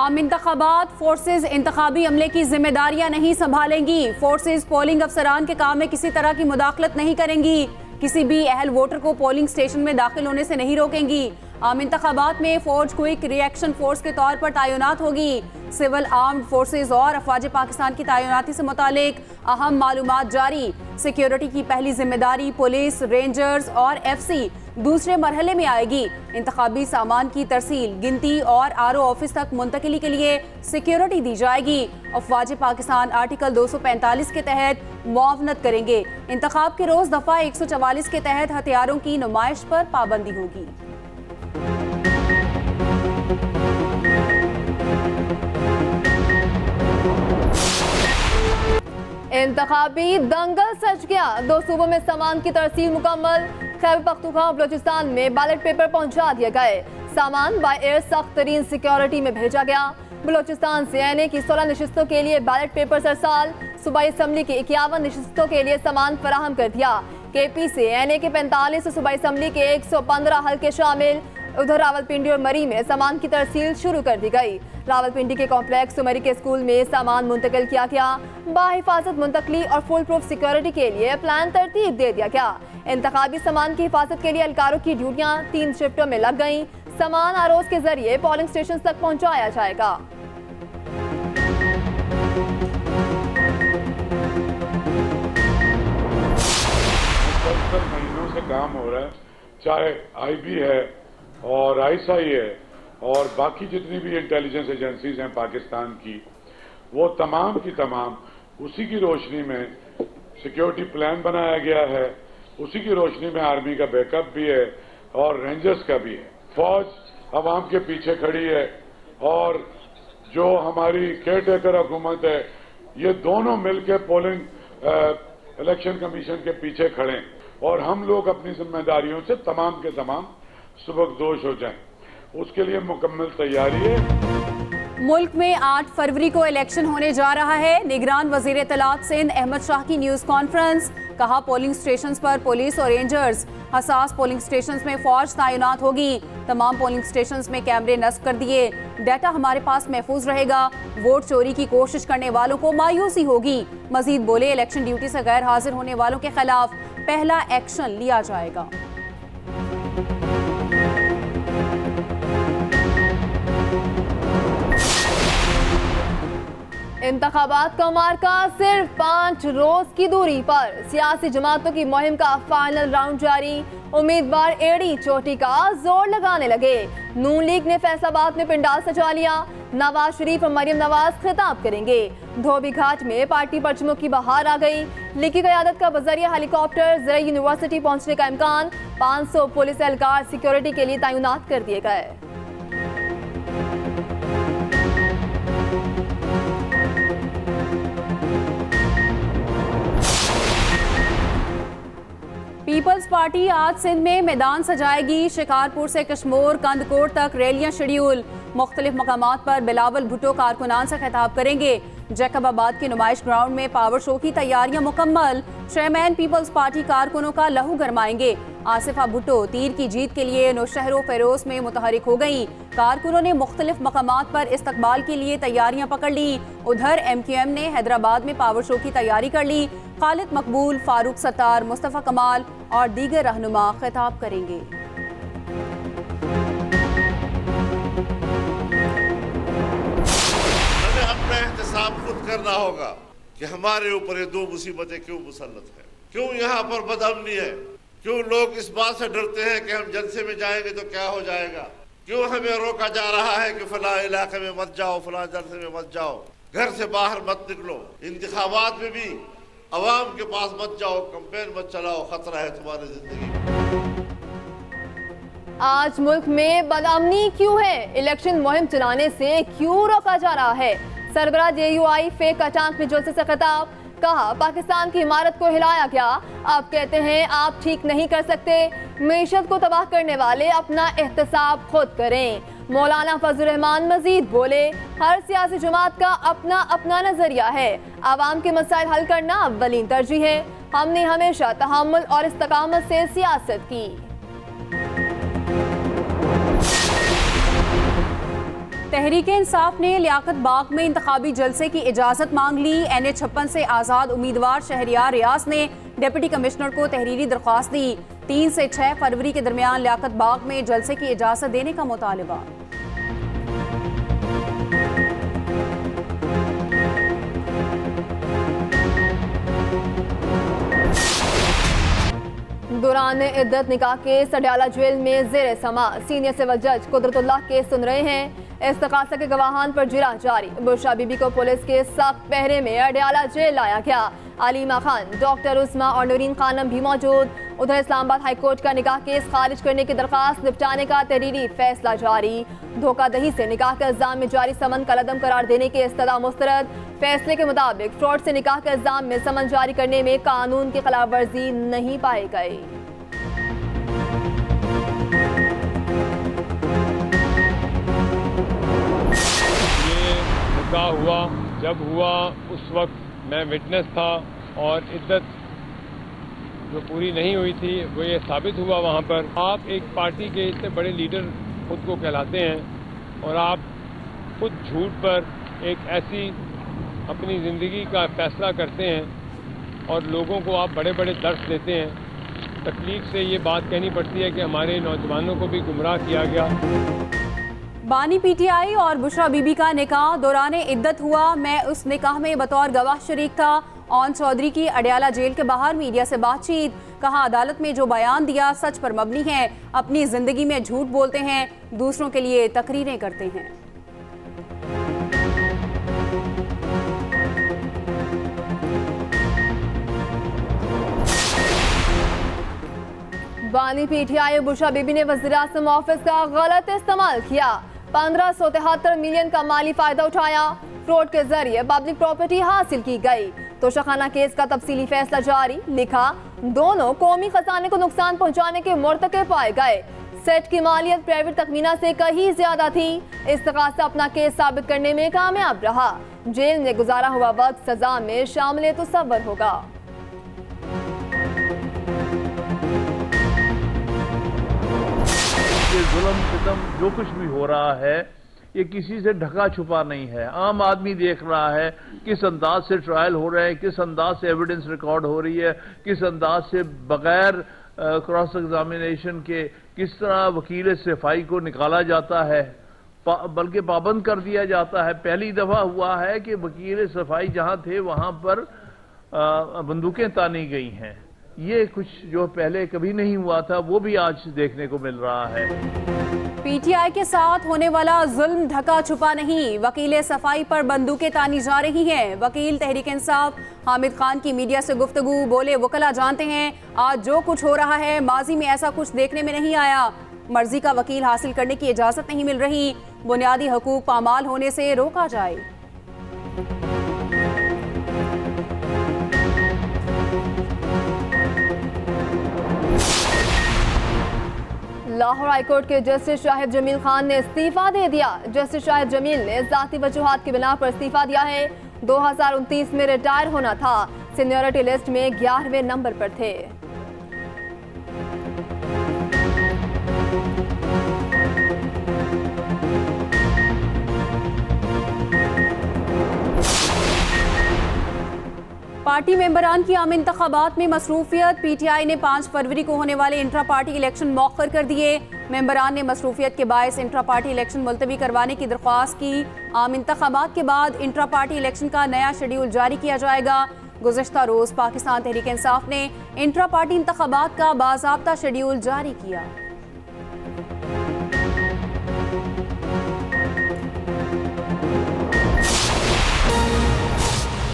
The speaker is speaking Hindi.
आम इंतखाबात फोर्सेज इंतखाबी अमले की जिम्मेदारियां नहीं संभालेंगी। फोर्सेज पोलिंग अफसरान के काम में किसी तरह की मुदाखलत नहीं करेंगी। किसी भी अहल वोटर को पोलिंग स्टेशन में दाखिल होने से नहीं रोकेंगी। आम इंतखाबात में फौज क्विक रिएक्शन फोर्स के तौर पर तैनात होगी। सिविल आर्म्ड फोर्सेज और अफवाज पाकिस्तान की तैनाती से मुतालिक अहम मालूमात जारी। सिक्योरिटी की पहली जिम्मेदारी पुलिस, रेंजर्स और FC दूसरे मरहले में आएगी। इंतखाबी सामान की तरसील, गिनती और RO ऑफिस तक मुंतकिली के लिए सिक्योरिटी दी जाएगी। अफवाज पाकिस्तान आर्टिकल 245 के तहत मुआवनत करेंगे। इंतखाब के रोज दफा 144 के तहत हथियारों की नुमाइश पर पाबंदी होगी। इंतखाबी दंगल सच गया। 2 सूबों में सामान की तरसील मुकम्मल। खैबर पख्तूनख्वा और बलूचिस्तान में बैलेट पेपर पहुंचा दिए गए। सामान बाय एयर सख्त तरीन सिक्योरिटी में भेजा गया। बलूचिस्तान से NA की 16 नशिस्तों के लिए बैलेट पेपर अरसाल। सूबाई असम्बली की 51 नशिस्तों के लिए सामान फराहम कर दिया। KP से NA के 45 और सूबाई असम्बली के 115 हल्के शामिल। उधर रावलपिंडी और मरी में सामान की तरसील शुरू कर दी गई। रावलपिंडी के कॉम्प्लेक्स मरी के स्कूल में सामान मुंतकिल किया गया। बाहिफाजत मुंतकली और फुल प्रूफ सिक्योरिटी के लिए प्लान तरतीब दे दिया गया। इंतखाबी सामान की हिफाजत के लिए एहलकारों की ड्यूटियां 3 शिफ्टों में लग गईं। सामान ROs के जरिए पोलिंग स्टेशन तक पहुंचाया जाएगा। महीनों से काम हो रहा है, चाहे IB है और ISI है और बाकी जितनी भी इंटेलिजेंस एजेंसीज हैं पाकिस्तान की, वो तमाम की तमाम उसी की रोशनी में सिक्योरिटी प्लान बनाया गया है। उसी की रोशनी में आर्मी का बैकअप भी है और रेंजर्स का भी है। फौज अवाम के पीछे खड़ी है और जो हमारी केयर टेकर हुकूमत है, ये दोनों मिलकर पोलिंग इलेक्शन कमीशन के पीछे खड़े और हम लोग अपनी जिम्मेदारियों से तमाम के तमाम सुबकदोश हो जाएं, उसके लिए मुकम्मल तैयारी है। मुल्क में 8 फरवरी को इलेक्शन होने जा रहा है। निगरान वजीर इत्तलात सिंध अहमद शाह की न्यूज़ कॉन्फ्रेंस। कहा पोलिंग स्टेशंस पर पुलिस और रेंजर्स। हसास पोलिंग स्टेशंस में फौज तैनात होगी। तमाम पोलिंग स्टेशंस में कैमरे नस्ब कर दिए। डाटा हमारे पास महफूज रहेगा। वोट चोरी की कोशिश करने वालों को मायूसी होगी। मजीद बोले, इलेक्शन ड्यूटी से गैर हाजिर होने वालों के खिलाफ पहला एक्शन लिया जाएगा। इंतखाबात का मार्का सिर्फ 5 रोज की दूरी पर। सियासी जमातों की मुहिम का फाइनल राउंड जारी। उम्मीदवार एड़ी चोटी का जोर लगाने लगे। नून लीग ने फैसलाबाद में पिंडाल सजा लिया। नवाज शरीफ और मरियम नवाज खिताब करेंगे। धोबी घाट में पार्टी परचमों की बहार आ गई। लीग की क़यादत का बजरिया हेलीकॉप्टर ज़रा यूनिवर्सिटी पहुंचने का इम्कान। 500 पुलिस एहलकार सिक्योरिटी के लिए तैनात कर दिए गए। पीपल्स पार्टी आज सिंध में मैदान सजाएगी। शिकारपुर से कश्मोर कंदकोट तक रैलियां शेड्यूल। मुख्तलिफ मकामात पर बिलावल भुट्टो कारकुनान से खिताब करेंगे। जैकबाबाद के नुमाइश ग्राउंड में पावर शो की तैयारियां मुकम्मल। चेयरमैन पीपल्स पार्टी कारकुनों का लहू गरमाएंगे। आसिफा भुट्टो तीर की जीत के लिए नौशहरो फेरोज में मुतहरिक हो गई। कारकुनों ने मुख्तलिफ मकामात पर इस्तकबाल के लिए तैयारियां पकड़ ली। उधर MQM ने हैदराबाद में पावर शो की तैयारी कर ली। खालिद मकबूल, फारूक सत्तार, मुस्तफ़ा कमाल और दीगर रहनुमा खिताब करेंगे। हमें अपना एहतसाब खुद करना होगा कि हमारे ऊपर ये 2 मुसीबतें क्यों मुसल्लत है, क्यों यहाँ पर बदअमनी है, क्यों लोग इस बात से डरते हैं कि हम जलसे में जाएंगे तो क्या हो जाएगा, क्यों हमें रोका जा रहा है कि फला इलाके में मत जाओ, फला जलसे में मत जाओ, घर से बाहर मत निकलो, इंतखाबात में भी अवाम के पास मत जाओ, कैंपेन मत चलाओ, खतरा है तुम्हारी जिंदगी। आज मुल्क में बदअमनी क्यों है? इलेक्शन मुहिम चलाने से क्यों रोका जा रहा है? सरबराह JUI फेक अटैक में जुलसे से खिताब। कहा पाकिस्तान की इमारत को हिलाया गया, आप कहते हैं आप ठीक नहीं कर सकते। मईशत को तबाह करने वाले अपना एहतसाब खुद करें। मौलाना फजल रहमान मजीद बोले, हर सियासी जमात का अपना अपना नजरिया है। आवाम के मसाइल हल करना अव्वलीन तरजीह है। हमने हमेशा तहम्मुल और इस्तकामत से सियासत की। तहरीक इंसाफ ने लियाकत बाग में इंतखाबी जलसे की इजाज़त मांग ली। NH56 से आज़ाद उम्मीदवार शहरियार रियाज ने डिप्टी कमिश्नर को तहरीरी दरख्वास्त दी। 3 से 6 फरवरी के दरमियान लियाकत बाग में जलसे की इजाज़त देने का मुतालबा। दौरान इद्दत निकाह केस अडयाला जेल में जेर समा सीनियर सिविल जज कुदरतुल्लाह केस सुन रहे हैं। इस्तकासा के गवाहान पर जिरा जारी। बुशरा बीबी को पुलिस के सख्त पहरे में अडयाला जेल लाया गया। अलीमा खान, डॉक्टर उस्मा और नूरीन खानम भी मौजूद। उधर इस्लामाबाद हाईकोर्ट का निकाह केस खारिज करने की दरखास्त निपटाने का तहरीरी फैसला जारी। धोखाधड़ी से निकाह के इल्जाम में जारी समन कलअदम करार देने की इस्तदा मुस्तरद। फैसले के मुताबिक फ्रॉड से निकाह के इल्जाम में समन जारी करने में कानून की खिलाफ वर्जी नहीं पाई गई। हुआ जब हुआ उस वक्त मैं विटनेस था और इद्दत जो पूरी नहीं हुई थी वो ये साबित हुआ वहाँ पर। आप एक पार्टी के इतने बड़े लीडर खुद को कहलाते हैं और आप खुद झूठ पर एक ऐसी अपनी ज़िंदगी का फैसला करते हैं और लोगों को आप बड़े बड़े दर्स देते हैं। तकलीफ से ये बात कहनी पड़ती है कि हमारे नौजवानों को भी गुमराह किया गया। बानी PTI और बुशरा बीबी का निकाह दौरान इद्दत हुआ। मैं उस निकाह में बतौर गवाह शरीक था। ओन चौधरी की अडयाला जेल के बाहर मीडिया से बातचीत। कहा, अदालत में जो बयान दिया सच पर मबनी है। अपनी जिंदगी में झूठ बोलते हैं, दूसरों के लिए तकरीरें करते हैं। बानी PTI बुशरा बीबी ने वज़ीर-ए-आज़म ऑफिस का गलत इस्तेमाल किया। 1573 मिलियन का माली फायदा उठाया। फ्रॉड के जरिए पब्लिक प्रॉपर्टी हासिल की गई। तोशाखाना केस का तफसीली फैसला जारी। लिखा, दोनों कौमी खजाने को नुकसान पहुंचाने के मुर्तकब पाए गए। सेट की मालियत प्राइवेट तखमीना से कहीं ज्यादा थी। इस्तगासा अपना केस साबित करने में कामयाब रहा। जेल में गुजारा हुआ वक्त सजा में शामिल तसव्वुर होगा। जुल्म सितम जो कुछ भी हो रहा है ये किसी से ढका छुपा नहीं है। आम आदमी देख रहा है किस अंदाज से ट्रायल हो रहे हैं, किस अंदाज से एविडेंस रिकॉर्ड हो रही है, किस अंदाज से बगैर क्रॉस एग्जामिनेशन के किस तरह वकील सफाई को निकाला जाता है, बल्कि पाबंद कर दिया जाता है। पहली दफा हुआ है कि वकील सफाई जहां थे वहां पर बंदूकें तानी गई हैं। ये कुछ जो पहले कभी नहीं हुआ था वो भी आज देखने को मिल रहा है। PTI के साथ होने वाला जुल्म ढका छुपा नहीं। वकील सफाई पर बंदूकें तानी जा रही हैं। वकील तहरीक इंसाफ हामिद खान की मीडिया से गुफ्तगू। बोले, वकला जानते हैं आज जो कुछ हो रहा है माजी में ऐसा कुछ देखने में नहीं आया। मर्जी का वकील हासिल करने की इजाजत नहीं मिल रही। बुनियादी हकूक पामाल होने से रोका जाए। लाहौर हाईकोर्ट के जस्टिस शाहिद जमील खान ने इस्तीफा दे दिया। जस्टिस शाहिद जमील ने जाती वजूहात की बिना पर इस्तीफा दिया है। 2029 में रिटायर होना था। सीनियरिटी लिस्ट में 11वें नंबर पर थे। पार्टी मेंबरान की आम इंतखाबात में मसरूफियत। PTI ने 5 फरवरी को होने वाले इंट्रा पार्टी इलेक्शन मौखर कर दिए। मेंबरान ने मसरूफियत के बायस इंट्रा पार्टी इलेक्शन मुलतवी करवाने की दरख्वास्त की। आम इंतखाबात के बाद इंट्रा पार्टी इलेक्शन का नया शेड्यूल जारी किया जाएगा। गुज़श्ता रोज पाकिस्तान तहरीक इंसाफ ने इंट्रा पार्टी इंतखाबात का बाज़ाब्ता शेड्यूल जारी किया।